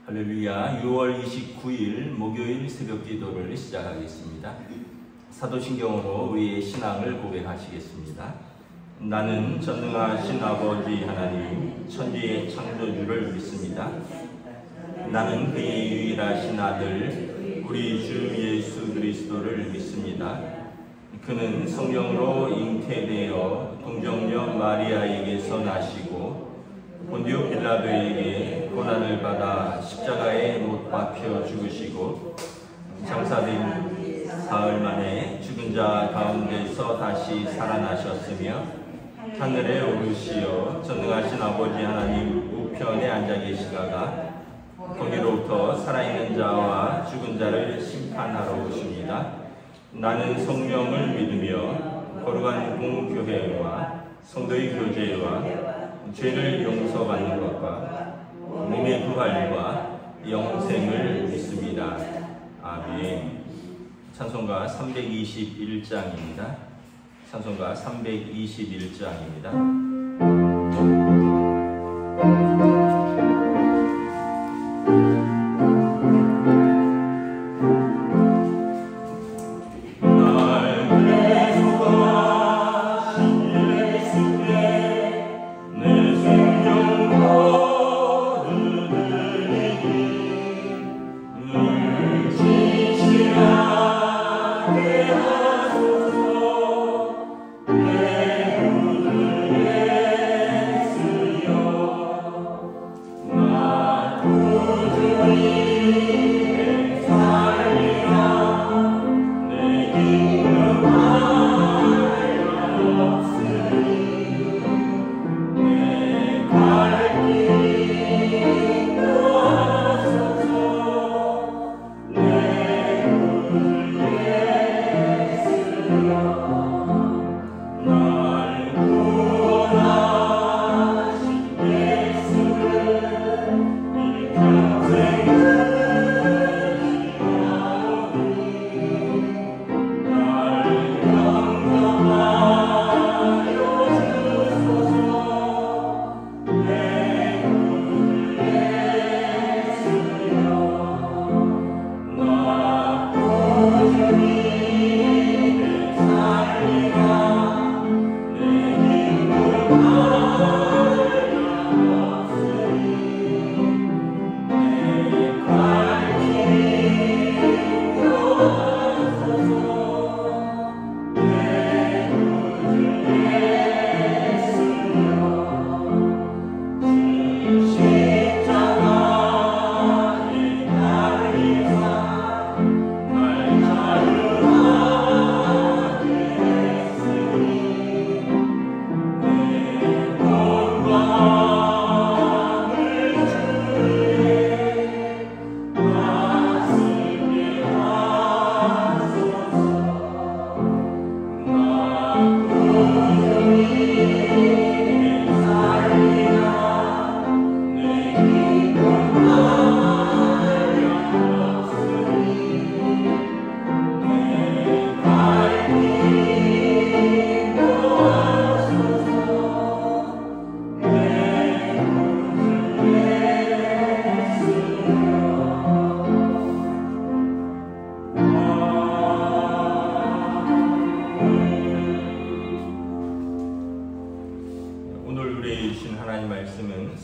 할렐루야. 6월 29일 목요일 새벽 기도를 시작하겠습니다. 사도신경으로 우리의 신앙을 고백하시겠습니다. 나는 전능하신 아버지 하나님 천지의 창조주를 믿습니다. 나는 그의 유일하신 아들 우리 주 예수 그리스도를 믿습니다. 그는 성령으로 잉태되어 동정녀 마리아에게서 나시고 본디오 빌라도에게 고난을 받아 십자가에 못 박혀 죽으시고 장사된 사흘 만에 죽은 자 가운데서 다시 살아나셨으며 하늘에 오르시어 전능하신 아버지 하나님 우편에 앉아 계시다가 거기로부터 살아있는 자와 죽은 자를 심판하러 오십니다. 나는 성령을 믿으며 거룩한 공교회와 성도의 교제와 죄를 용서받는 것과 몸의 부활과 영생을 믿습니다. 아멘. 찬송가 321장입니다. 찬송가 321장입니다.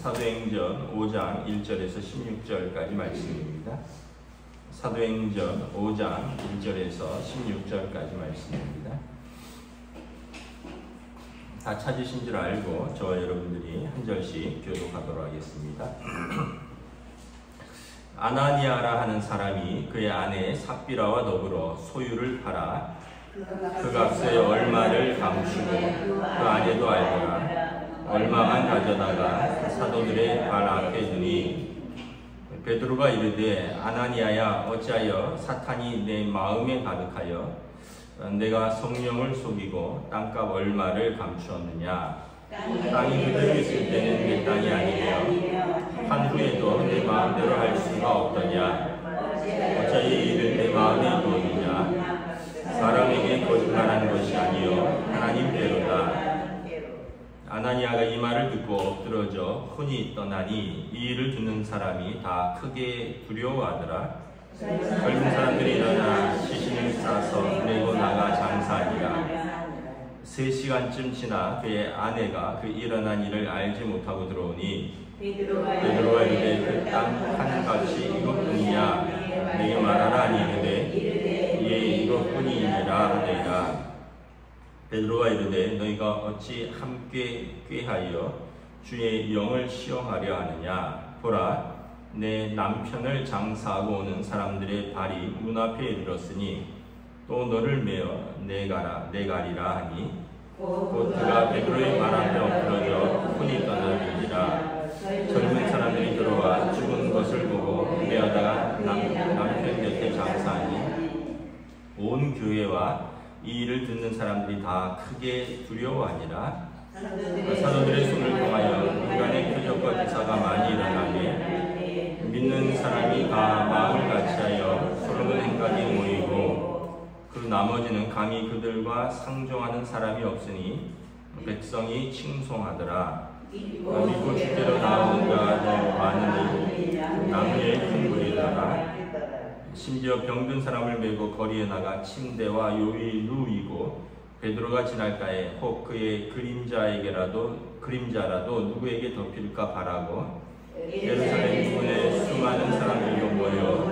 사도행전 5장 1절에서 16절까지 말씀입니다. 사도행전 5장 1절에서 16절까지 말씀입니다. 다 찾으신 줄 알고 저와 여러분들이 한 절씩 교독하도록 하겠습니다. 아나니아라 하는 사람이 그의 아내 삽비라와 더불어 소유를 팔아 그 값의 얼마를 감추고 그 아내도 알거라. 얼마만 가져다가 사도들의 발 앞에 두니 베드로가 이르되 아나니아야 어찌하여 사탄이 내 마음에 가득하여 내가 성령을 속이고 땅값 얼마를 감추었느냐. 땅이 그대로 있을 때는 내 땅이 아니며 한 후에도 내 마음대로 할 수가 없더냐. 어찌하여 이를 내 마음에 두었느냐. 사람에게 거짓말하는 것이 아니요 하나님께로다. 아나니아가 이 말을 듣고 엎드러져 혼이 떠나니 이 일을 듣는 사람이 다 크게 두려워하더라. 젊은 사람들이 일어나 시신을 싸서 내고 나가 장사하니라. 3시간쯤 지나 그의 아내가 그 일어난 일을 알지 못하고 들어오니 베드로가 이르되 그 땅 한 값이 이것뿐이냐 내게 말하라 하니 이르되 예 이것뿐이니라 하되라. 베드로가 이르되 너희가 어찌 함께 꾀하여 주의 영을 시험하려 하느냐. 보라 내 남편을 장사하고 오는 사람들의 발이 문 앞에 이르렀으니 또 너를 메어 내가리라 하니 곧 그가 베드로의 발 앞에 엎드러져 혼이 떠나니라. 젊은 사람들이 들어와 죽은 것을 보고 메어다가 남편 곁에 장사하니 온 교회와 이 일을 듣는 사람들이 다 크게 두려워하니라. 사도들의 손을 통하여 인간의 표적과 기사가 많이 일어나니 믿는 사람이 다 마음을 같이하여 솔로몬 행각에 모이고 그 나머지는 감히 그들과 상종하는 사람이 없으니 백성이 칭송하더라. 믿고 주께로 나오는 자가 더 많으니 남녀의 큰 무리다가 심지어 병든 사람을 메고 거리에 나가 침대와 요위에 누이고 베드로가 지날까에 혹 그의 그림자라도 누구에게 덮일까 바라고 예루살렘 문에 수많은 사람들이 모여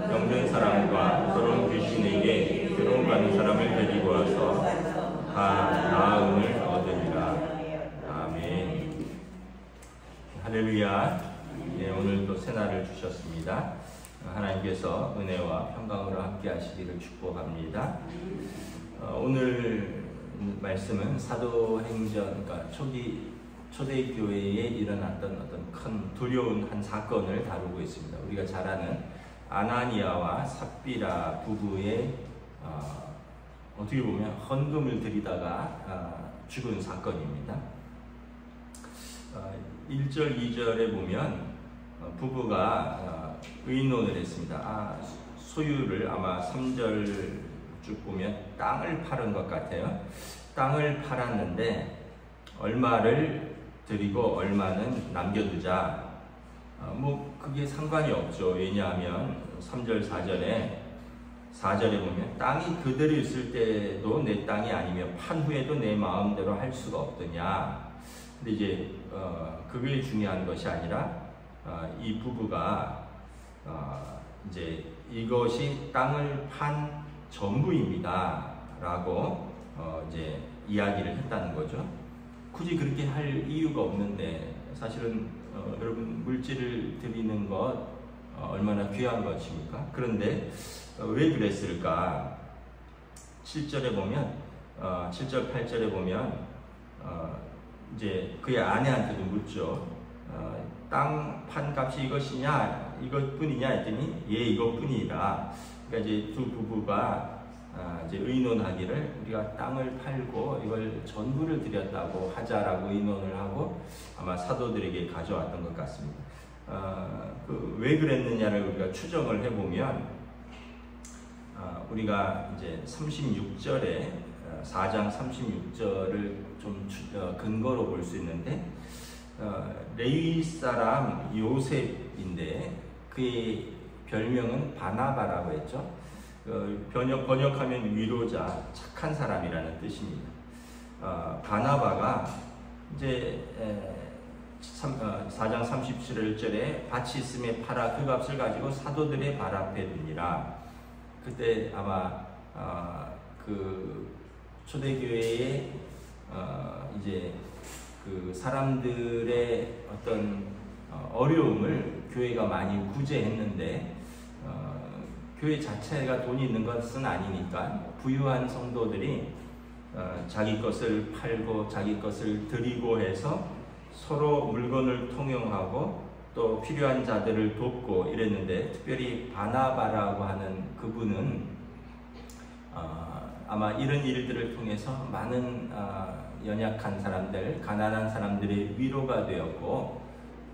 병든 사람과 더러운 귀신에게 들어온 가는 사람을 데리고 와서 다 나음을 얻으리라. 아멘. 할렐루야. 네, 오늘 또 새날을 주셨습니다. 하나님께서 은혜와 평강으로 함께 하시기를 축복합니다. 오늘 말씀은 사도행전, 그러니까 초대교회에 일어났던 어떤 큰 두려운 한 사건을 다루고 있습니다. 우리가 잘 아는 아나니아와 삽비라 부부의 어떻게 보면 헌금을 드리다가 죽은 사건입니다. 1절, 2절에 보면 부부가 의논을 했습니다. 소유를 아마 3절 쭉 보면 땅을 팔은 것 같아요. 땅을 팔았는데 얼마를 드리고 얼마는 남겨두자. 뭐 그게 상관이 없죠. 왜냐하면 3절, 4절에 보면 땅이 그대로 있을 때도 내 땅이 아니면 판 후에도 내 마음대로 할 수가 없더냐. 근데 이제 그게 중요한 것이 아니라 이 부부가 이제 이것이 땅을 판 전부입니다 라고 이제 이야기를 했다는 거죠. 굳이 그렇게 할 이유가 없는데 사실은 여러분 물질을 드리는 것 얼마나 귀한 것입니까? 그런데 왜 그랬을까? 7절에 보면 7절 8절에 보면 이제 그의 아내한테도 묻죠. 땅 판값이 이것뿐이냐 했더니 예 이것뿐이라. 그러니까 이제 두 부부가 이제 의논하기를 우리가 땅을 팔고 이걸 전부를 드렸다고 하자라고 의논을 하고 아마 사도들에게 가져왔던 것 같습니다. 왜 그랬느냐를 우리가 추정을 해보면 우리가 이제 36절에 4장 36절을 좀 근거로 볼 수 있는데 레위 사람 요셉인데 그의 별명은 바나바라고 했죠. 번역하면 위로자, 착한 사람이라는 뜻입니다. 바나바가 이제 4장 37절에 밭이 있음에 팔아 그 값을 가지고 사도들의 발 앞에 두니라. 그때 아마 그 초대교회에 이제 그 사람들의 어떤 어려움을 교회가 많이 구제했는데 교회 자체가 돈이 있는 것은 아니니까 부유한 성도들이 자기 것을 팔고 자기 것을 드리고 해서 서로 물건을 통용하고 또 필요한 자들을 돕고 이랬는데 특별히 바나바라고 하는 그분은 아마 이런 일들을 통해서 많은 연약한 사람들, 가난한 사람들의 위로가 되었고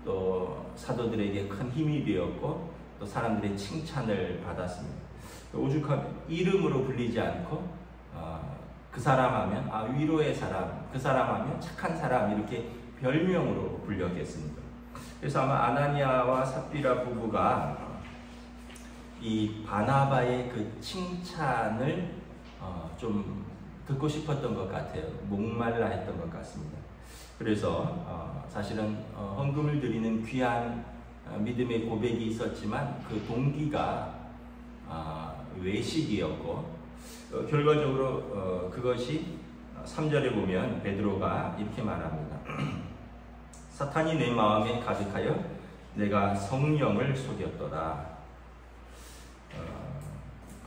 또 사도들에게 큰 힘이 되었고 또 사람들의 칭찬을 받았습니다. 오죽하면 이름으로 불리지 않고 그 사람 하면 위로의 사람, 그 사람 하면 착한 사람, 이렇게 별명으로 불렸겠습니다. 그래서 아마 아나니아와 삽비라 부부가 이 바나바의 그 칭찬을 좀 듣고 싶었던 것 같아요. 목말라 했던 것 같습니다. 그래서 사실은 헌금을 드리는 귀한 믿음의 고백이 있었지만 그 동기가 외식이었고, 결과적으로 그것이 3절에 보면 베드로가 이렇게 말합니다. 사탄이 내 마음에 가득하여 내가 성령을 속였도다.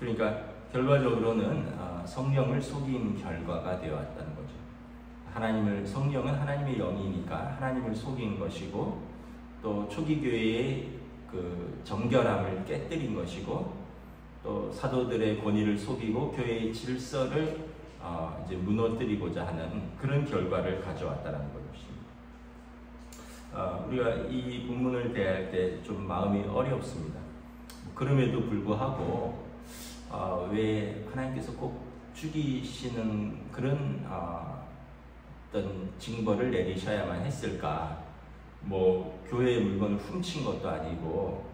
그러니까 결과적으로는 성령을 속인 결과가 되어왔다는 거죠. 성령은 하나님의 영이니까 하나님을 속인 것이고, 또 초기 교회의 그 정결함을 깨뜨린 것이고, 또 사도들의 권위를 속이고 교회의 질서를 이제 무너뜨리고자 하는 그런 결과를 가져왔다는 것입니다. 우리가 이 본문을 대할 때 좀 마음이 어렵습니다. 그럼에도 불구하고 왜 하나님께서 꼭 죽이시는 그런 어떤 징벌을 내리셔야만 했을까? 뭐 교회의 물건을 훔친 것도 아니고,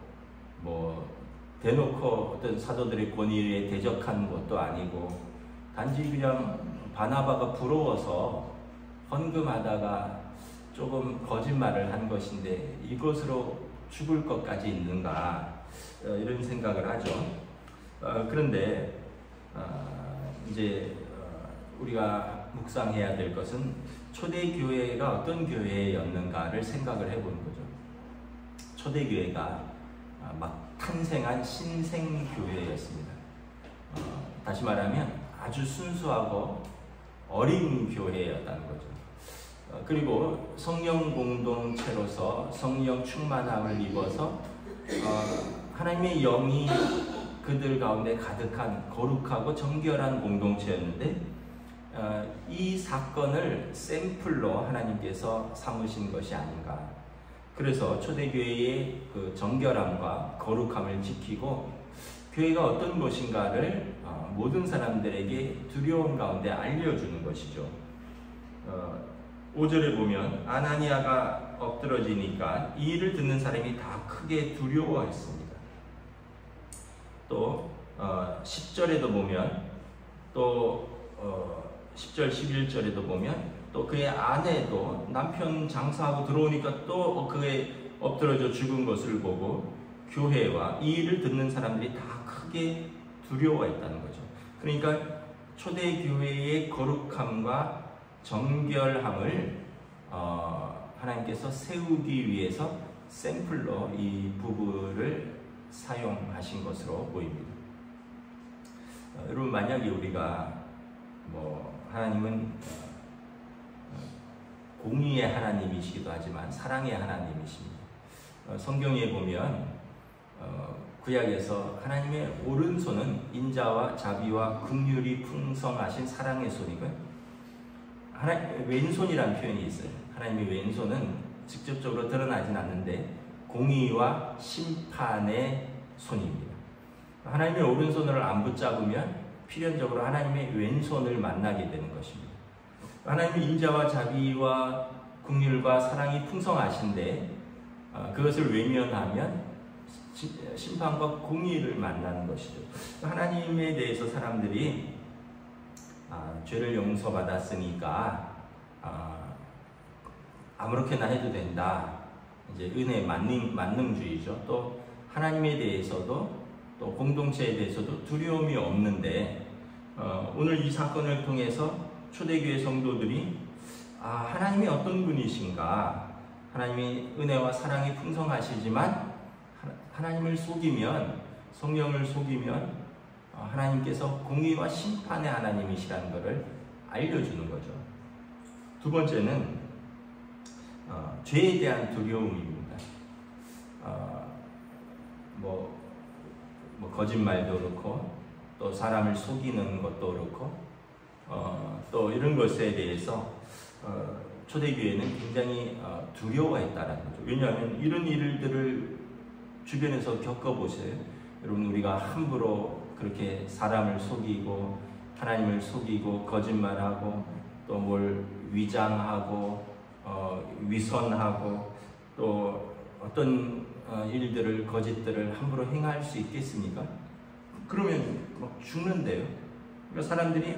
뭐 대놓고 어떤 사도들의 권위에 대적한 것도 아니고, 단지 그냥 바나바가 부러워서 헌금하다가 조금 거짓말을 한 것인데 이것으로 죽을 것까지 있는가, 이런 생각을 하죠. 그런데 이제 우리가 묵상해야 될 것은 초대교회가 어떤 교회였는가를 생각을 해보는 거죠. 초대교회가 막 탄생한 신생교회였습니다. 다시 말하면 아주 순수하고 어린 교회였다는 거죠. 그리고 성령 공동체로서 성령 충만함을 입어서 하나님의 영이 그들 가운데 가득한 거룩하고 정결한 공동체였는데, 이 사건을 샘플로 하나님께서 삼으신 것이 아닌가. 그래서 초대교회의 그 정결함과 거룩함을 지키고 교회가 어떤 것인가를 모든 사람들에게 두려움 가운데 알려주는 것이죠. 5절에 보면 아나니아가 엎드러지니까 이 일을 듣는 사람이 다 크게 두려워했습니다. 또 10절에도 보면, 또 10절 11절에도 보면 또 그의 아내도 남편 장사하고 들어오니까 또 그의 엎드러져 죽은 것을 보고 교회와 이 일을 듣는 사람들이 다 크게 두려워했다는 거죠. 그러니까 초대교회의 거룩함과 정결함을 하나님께서 세우기 위해서 샘플로 이 부부를 사용하신 것으로 보입니다. 여러분, 만약에 우리가 하나님은 공의의 하나님이시기도 하지만 사랑의 하나님이십니다. 성경에 보면 구약에서 하나님의 오른손은 인자와 자비와 긍휼이 풍성하신 사랑의 손이고요, 왼손이라는 표현이 있어요. 하나님의 왼손은 직접적으로 드러나진 않는데 공의와 심판의 손입니다. 하나님의 오른손을 안 붙잡으면 필연적으로 하나님의 왼손을 만나게 되는 것입니다. 하나님의 인자와 자비와 긍휼과 사랑이 풍성하신데 그것을 외면하면 심판과 공의를 만나는 것이죠. 하나님에 대해서 사람들이 죄를 용서받았으니까 아무렇게나 해도 된다, 이제 은혜 만능주의죠. 또 하나님에 대해서도 또 공동체에 대해서도 두려움이 없는데, 오늘 이 사건을 통해서 초대교회 성도들이 하나님이 어떤 분이신가, 하나님이 은혜와 사랑이 풍성하시지만 하나님을 속이면, 성령을 속이면 하나님께서 공의와 심판의 하나님이시라는 것을 알려주는 거죠. 두 번째는 죄에 대한 두려움입니다. 거짓말도 그렇고, 또 사람을 속이는 것도 그렇고, 또 이런 것에 대해서 초대교회는 굉장히 두려워했다는 거죠. 왜냐하면 이런 일들을 주변에서 겪어보세요. 여러분, 우리가 함부로 그렇게 사람을 속이고 하나님을 속이고 거짓말하고 또 뭘 위장하고 위선하고 또 어떤 일들을 거짓들을 함부로 행할 수 있겠습니까? 그러면 막 죽는데요. 그러니까 사람들이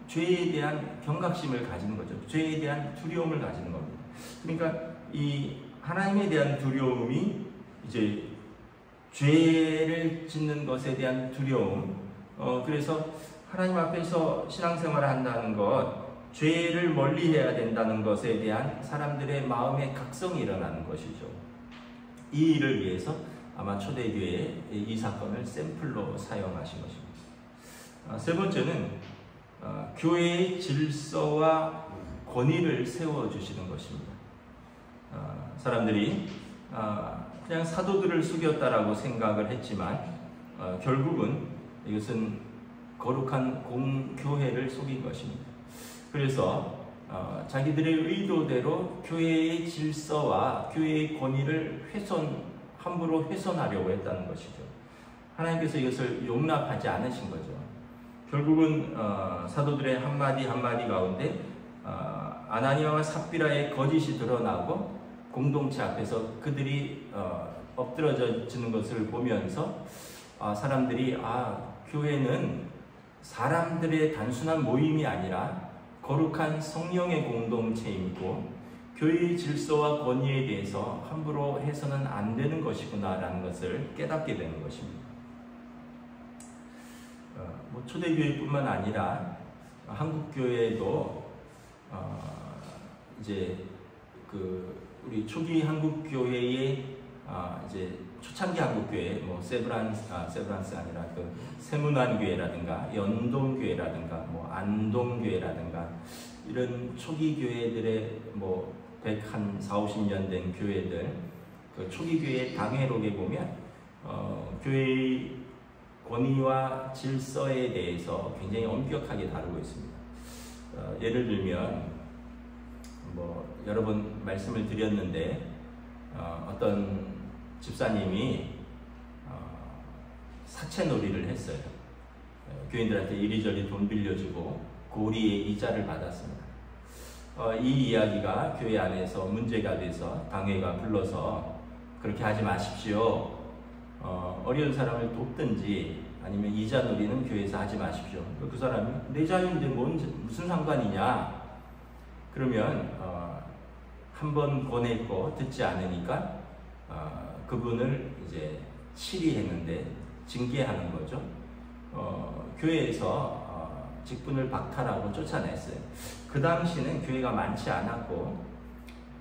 죄에 대한 경각심을 가지는 거죠. 죄에 대한 두려움을 가지는 겁니다. 그러니까 이 하나님에 대한 두려움이 이제 죄를 짓는 것에 대한 두려움. 그래서 하나님 앞에서 신앙생활을 한다는 것, 죄를 멀리해야 된다는 것에 대한 사람들의 마음의 각성이 일어나는 것이죠. 이 일을 위해서 아마 초대교회에 이 사건을 샘플로 사용하신 것입니다. 세 번째는 교회의 질서와 권위를 세워주시는 것입니다. 사람들이 그냥 사도들을 속였다라고 생각을 했지만 결국은 이것은 거룩한 공교회를 속인 것입니다. 그래서 자기들의 의도대로 교회의 질서와 교회의 권위를 함부로 훼손하려고 했다는 것이죠. 하나님께서 이것을 용납하지 않으신 거죠. 결국은 사도들의 한마디 한마디 가운데 아나니아와 삽비라의 거짓이 드러나고 공동체 앞에서 그들이 엎드러지는 것을 보면서 사람들이 교회는 사람들의 단순한 모임이 아니라 거룩한 성령의 공동체이고 교회의 질서와 권위에 대해서 함부로 해서는 안 되는 것이구나 라는 것을 깨닫게 되는 것입니다. 초대교회뿐만 아니라 한국교회도 이제 우리 초기 한국교회의 이제 초창기 한국교회 세브란스 아니라 세문안교회라든가 연동교회라든가 안동교회라든가 이런 초기 교회들의 140-50년 된 교회들 그 초기 교회 당회록에 보면 교회의 권위와 질서에 대해서 굉장히 엄격하게 다루고 있습니다. 예를 들면 여러 번 말씀을 드렸는데 어떤 집사님이 사채놀이를 했어요. 교인들한테 이리저리 돈 빌려주고 고리의 이자를 받았습니다. 이 이야기가 교회 안에서 문제가 돼서 당회가 불러서 그렇게 하지 마십시오. 어려운 사람을 돕든지 아니면 이자 놀이는 교회에서 하지 마십시오. 그 사람이 내 자유인데 무슨 상관이냐? 그러면 한 번 권했고 듣지 않으니까 그분을 이제 치리했는데 징계하는 거죠. 교회에서 직분을 박탈하고 쫓아냈어요. 그 당시는 교회가 많지 않았고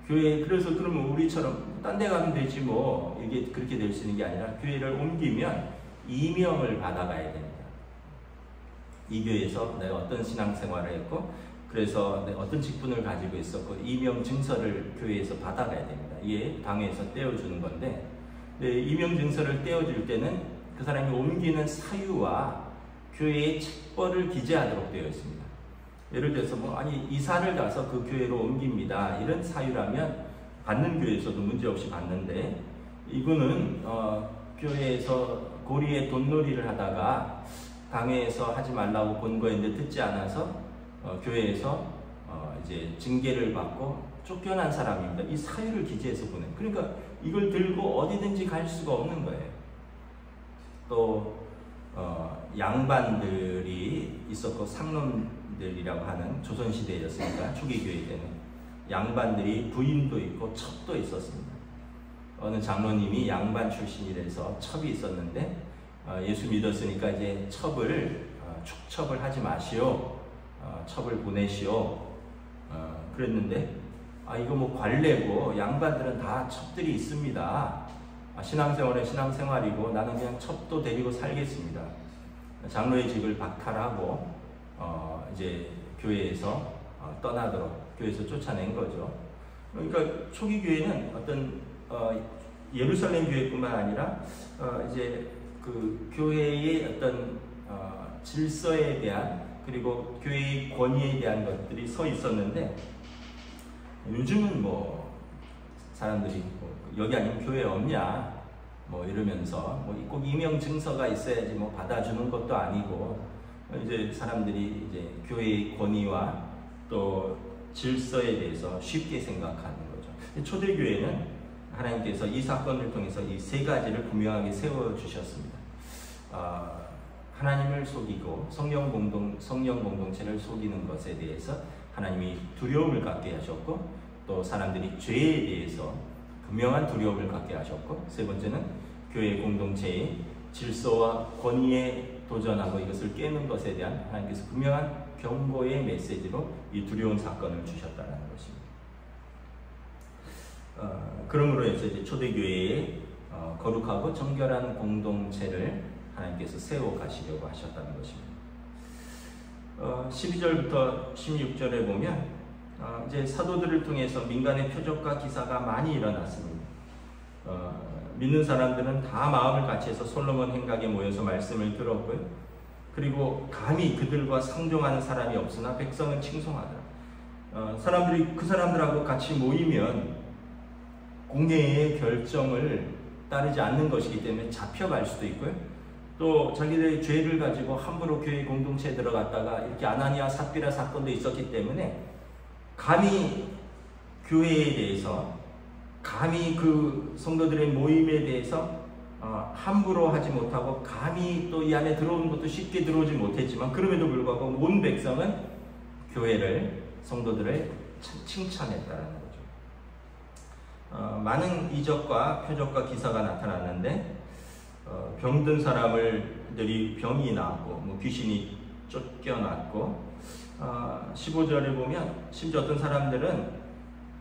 그래서 그러면 우리처럼 딴 데 가면 되지 이게 그렇게 될 수 있는 게 아니라 교회를 옮기면 이명을 받아가야 됩니다. 이 교회에서 내가 어떤 신앙생활을 했고 그래서 내가 어떤 직분을 가지고 있었고 이명 증서를 교회에서 받아가야 됩니다. 이게 당회에서 떼어주는 건데 이명 증서를 떼어줄 때는 그 사람이 옮기는 사유와 교회의 책벌을 기재하도록 되어 있습니다. 예를 들어서 이사를 가서 그 교회로 옮깁니다. 이런 사유라면 받는 교회에서도 문제없이 받는데 이거는 교회에서 고리에 돈놀이를 하다가 당회에서 하지 말라고 권고했는데 듣지 않아서 교회에서 이제 징계를 받고 쫓겨난 사람입니다. 이 사유를 기재해서 보낸. 그러니까 이걸 들고 어디든지 갈 수가 없는 거예요. 또 양반들이 있었고 상놈들이라고 하는 조선시대였으니까 초기 교회 때는 양반들이 부인도 있고 첩도 있었습니다. 어느 장로님이 양반 출신이라서 첩이 있었는데 예수 믿었으니까 이제 축첩을 하지 마시오. 첩을 보내시오. 그랬는데 이거 관례고 양반들은 다 첩들이 있습니다. 신앙생활은 신앙생활이고 나는 그냥 첩도 데리고 살겠습니다. 장로의 직을 박탈하고 이제 교회에서 떠나도록 교회에서 쫓아낸 거죠. 그러니까 초기 교회는 어떤 예루살렘 교회뿐만 아니라 이제 그 교회의 어떤 질서에 대한 그리고 교회의 권위에 대한 것들이 서 있었는데 요즘은 사람들이 여기 아니면 교회 없냐? 뭐 이러면서 뭐 꼭 이명 증서가 있어야지 뭐 받아주는 것도 아니고 이제 사람들이 이제 교회의 권위와 또 질서에 대해서 쉽게 생각하는 거죠. 초대교회는 하나님께서 이 사건을 통해서 이 세 가지를 분명하게 세워주셨습니다. 하나님을 속이고 성령 공동체를 속이는 것에 대해서 하나님이 두려움을 갖게 하셨고, 또 사람들이 죄에 대해서 분명한 두려움을 갖게 하셨고, 세 번째는 교회 공동체의 질서와 권위에 도전하고 이것을 깨는 것에 대한 하나님께서 분명한 경고의 메시지로 이 두려운 사건을 주셨다는 것입니다. 그러므로 이제 초대교회의 거룩하고 정결한 공동체를 하나님께서 세워 가시려고 하셨다는 것입니다. 12절부터 16절에 보면 이제 사도들을 통해서 민간의 표적과 기사가 많이 일어났습니다. 믿는 사람들은 다 마음을 같이해서 솔로몬 행각에 모여서 말씀을 들었고요. 그리고 감히 그들과 상종하는 사람이 없으나 백성은 칭송하더라. 사람들이 그 사람들하고 같이 모이면 공회의 결정을 따르지 않는 것이기 때문에 잡혀갈 수도 있고요. 또 자기들의 죄를 가지고 함부로 교회 공동체에 들어갔다가 이렇게 아나니아 삽비라 사건도 있었기 때문에 감히 교회에 대해서, 감히 그 성도들의 모임에 대해서 함부로 하지 못하고 감히 또 이 안에 들어오는 것도 쉽게 들어오지 못했지만 그럼에도 불구하고 온 백성은 교회를, 성도들을 칭찬했다는 거죠. 많은 이적과 표적과 기사가 나타났는데 병든 사람들이 병이 나았고 뭐 귀신이 쫓겨났고 15절에 보면 심지어 어떤 사람들은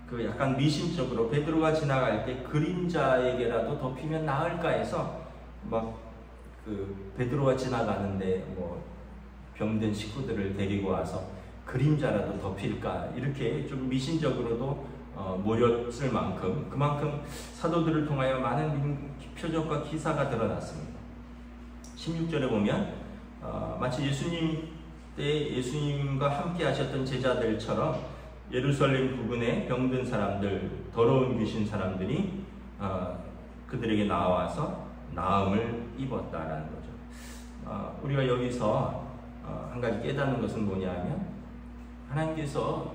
그 약간 미심적으로 베드로가 지나갈 때 그림자에게라도 덮이면 나을까 해서 막 그 베드로가 지나가는데 뭐 병든 식구들을 데리고 와서 그림자라도 덮일까 이렇게 좀 미심적으로도 모였을 만큼, 그만큼 사도들을 통하여 많은 표적과 기사가 드러났습니다. 16절에 보면 마치 예수님과 함께 하셨던 제자들처럼 예루살렘 부근에 병든 사람들, 더러운 귀신 사람들이 그들에게 나와서 나음을 입었다라는 거죠. 우리가 여기서 한 가지 깨닫는 것은 뭐냐면 하나님께서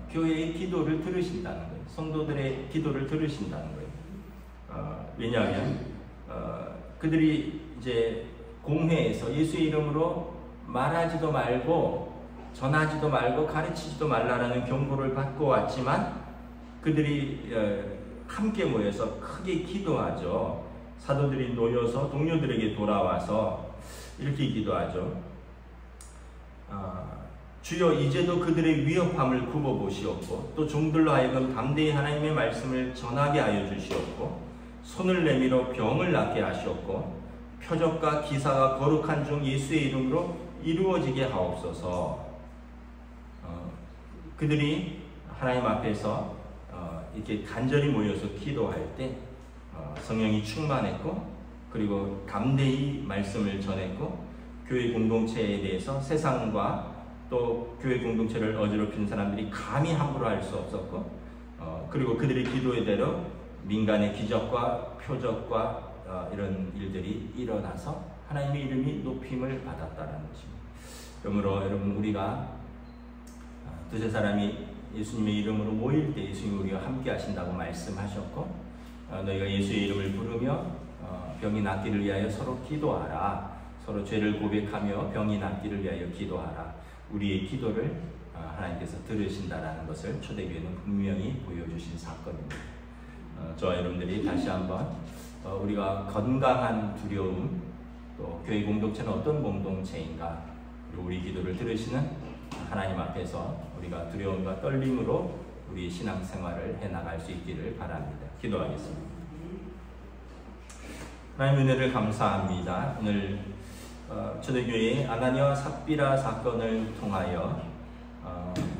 교회의 기도를 들으신다는 거예요. 성도들의 기도를 들으신다는 거예요. 왜냐하면 그들이 이제 공회에서 예수의 이름으로 말하지도 말고 전하지도 말고 가르치지도 말라라는 경고를 받고 왔지만 그들이 함께 모여서 크게 기도하죠. 사도들이 놓여서 동료들에게 돌아와서 이렇게 기도하죠. 주여 이제도 그들의 위협함을 굽어보시옵고 또 종들로 하여금 담대히 하나님의 말씀을 전하게 하여 주시옵고 손을 내밀어 병을 낫게 하시옵고 표적과 기사가 거룩한 종 예수의 이름으로 이루어지게 하옵소서. 그들이 하나님 앞에서 이렇게 간절히 모여서 기도할 때 성령이 충만했고 그리고 담대히 말씀을 전했고 교회 공동체에 대해서 세상과 또 교회 공동체를 어지럽히는 사람들이 감히 함부로 할 수 없었고 그리고 그들의 기도에대로 민간의 기적과 표적과 이런 일들이 일어나서 하나님의 이름이 높임을 받았다는 것입니다. 그러므로 여러분 우리가 두세 사람이 예수님의 이름으로 모일 때 예수님이 우리가 함께 하신다고 말씀하셨고 너희가 예수의 이름을 부르며 병이 낫기를 위하여 서로 기도하라. 서로 죄를 고백하며 병이 낫기를 위하여 기도하라. 우리의 기도를 하나님께서 들으신다라는 것을 초대교회는 분명히 보여주신 사건입니다. 저와 여러분들이 다시 한번 우리가 건강한 두려움, 또 교회 공동체는 어떤 공동체인가, 그리고 우리 기도를 들으시는 하나님 앞에서 우리가 두려움과 떨림으로 우리 신앙생활을 해나갈 수 있기를 바랍니다. 기도하겠습니다. 하나님 은혜를 감사합니다. 오늘 초대교회의 아나니아와 삽비라 사건을 통하여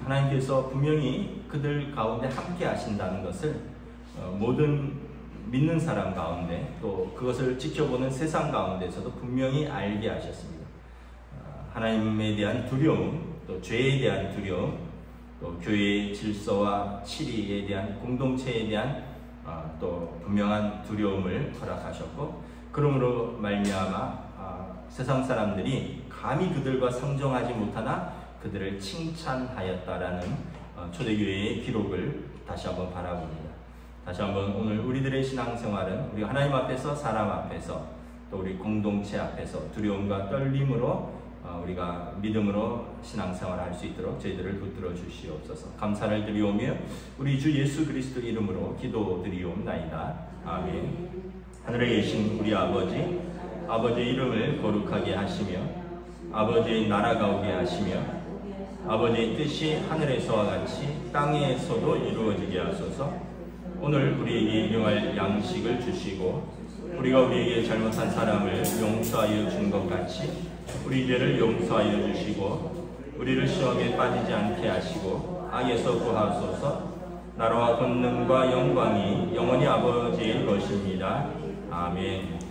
하나님께서 분명히 그들 가운데 함께 하신다는 것을 모든 믿는 사람 가운데 또 그것을 지켜보는 세상 가운데서도 분명히 알게 하셨습니다. 하나님에 대한 두려움, 또 죄에 대한 두려움, 또 교회의 질서와 치리에 대한 공동체에 대한 또 분명한 두려움을 허락하셨고, 그러므로 말미암아 세상 사람들이 감히 그들과 상종하지 못하나 그들을 칭찬하였다라는 초대교회의 기록을 다시 한번 바라봅니다. 다시 한번 오늘 우리들의 신앙생활은 우리 하나님 앞에서, 사람 앞에서, 또 우리 공동체 앞에서 두려움과 떨림으로 우리가 믿음으로 신앙생활을 할 수 있도록 저희들을 붙들어 주시옵소서. 감사를 드리오며 우리 주 예수 그리스도 이름으로 기도드리옵나이다. 아멘. 하늘에 계신 우리 아버지, 아버지의 이름을 거룩하게 하시며 아버지의 나라가 오게 하시며 아버지의 뜻이 하늘에서와 같이 땅에서도 이루어지게 하소서. 오늘 우리에게 일용할 양식을 주시고 우리가 우리에게 잘못한 사람을 용서하여 준 것 같이 우리 죄를 용서하여 주시고 우리를 시험에 빠지지 않게 하시고 악에서 구하소서. 나라와 권능과 영광이 영원히 아버지의 것입니다. 아멘.